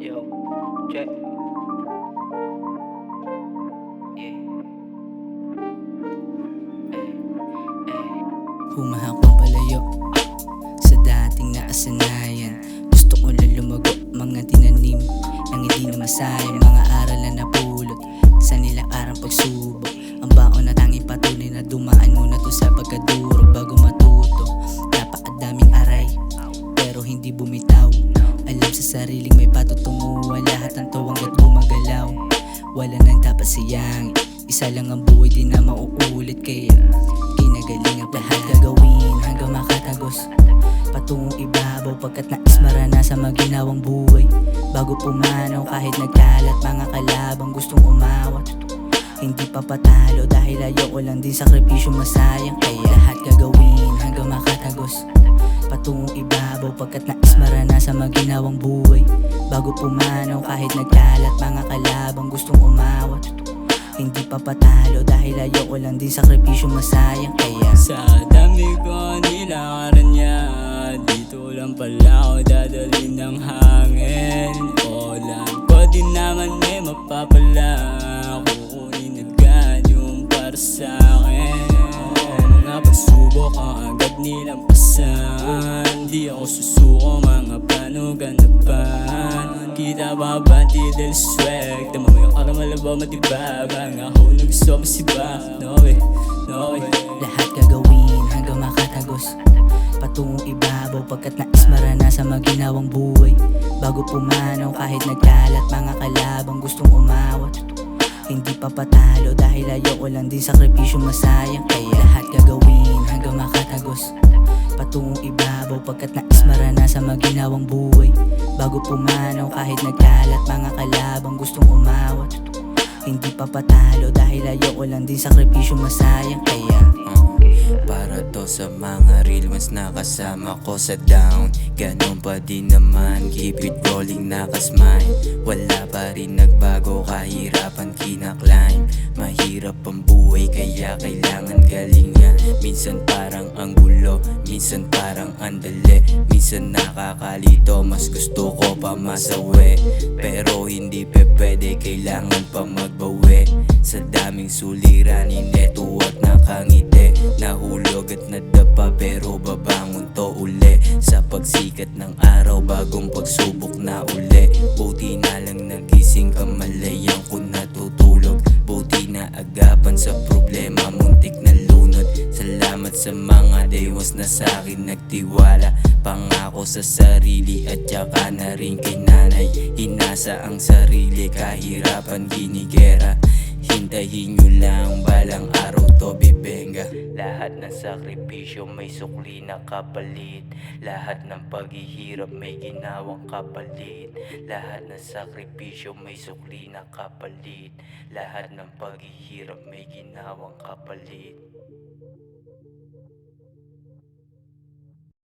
Yo, check. Yeah. Humahakbang palayo sa dating nakasanayan. Gusto ko lang lumago, mga tinanim nang hindi na masayang. Mga aral na napulot sa nilakarang pagsubok. Ang baon na tanging patuloy na dumaan muna to sa pagkadurog. Bago matuto, napakadaming aray pero hindi bumitaw. Alam sa sariling may patutunguhan, lahat ng tuwang at gumagalaw. Wala nang dapat sayang, isa lang ang buhay, di na mauulit. Kaya kinagaling ang lahat gagawin hanggang makatagos patungong ibabaw, pagkat nais maranasan maginawang buhay. Bago pumanaw kahit nagkalat, mga kalabang gustong umawat. Hindi pa patalo dahil ayoko lang din sakripisyo masayang. Kaya lahat gagawin hanggang makatagos patungong ibabaw, pagkat nais maranasan maginawang buhay. Bago pumanaw kahit nagkalat, mga kalabang gustong umawat. Hindi pa patalo dahil ayoko lang din sakripisyo masayang. Kaya sa dami ko nilakaran niya, dito lang pala ako dadalhin ng hangin. Alam ko din naman may mapapala, kukunin agad yung para sa'kin. Mga pagsubok ang agad nilampasan, di ako susuko, mga plano ganapan. Kita ba ba di del swag, tama mo yung karamala ba matibag. Ang ako na gusto masibag, no way, no way. lahat gagawin hanggang makatagos patungong ibabaw, pagkat nais maranasan maginawang buhay. Bago pumanaw kahit nagkalat, mga kalabang gustong umawat. Hindi pa patalo dahil ayoko lang din sakripisyo masayang. Kaya lahat gagawin hanggang makatagos patungong ibabaw, pagkat nais maranasan maginawang buhay. Bago pumanaw kahit nagkalat, mga kalabang gustong umawat. Hindi pa patalo dahil ayoko lang din sakripisyo masayang. Kaya para to sa mga real ones na kasama ko sa down. Ganon pa din naman, keep it rolling, nakasmile. Wala pa rin nagbago, kahirapan kinaklimb. Mahirap ang buhay kaya kailangan galingan. Minsan parang ang gulo, minsan parang andali. Minsan nakakalito, mas gusto ko pa masawi. Pero hindi pwede, kailangan pa magbawi. Sa daming suliranin, neto at nakangiti. Nahulog at nadapa pero babangon to uli. Sa pagsikat ng araw, bagong pagsubok na uli. Buti na lang nagising, kamalayan ko natutulog. Buti na agapan sa problema, muntik na lunod. Salamat sa mga dewas na sa'kin nagtiwala. Pangako sa sarili at saka na rin kay nanay. Hinasa ang sarili, kahirapan ginigera. Hintayin nyo lang, balang araw to bibenga. Lahat ng sakripisyo may sukli na kapalit. Lahat ng paghihirap may ginawang kapalit. Lahat ng sakripisyo may sukli na kapalit. Lahat ng paghihirap may ginawang kapalit.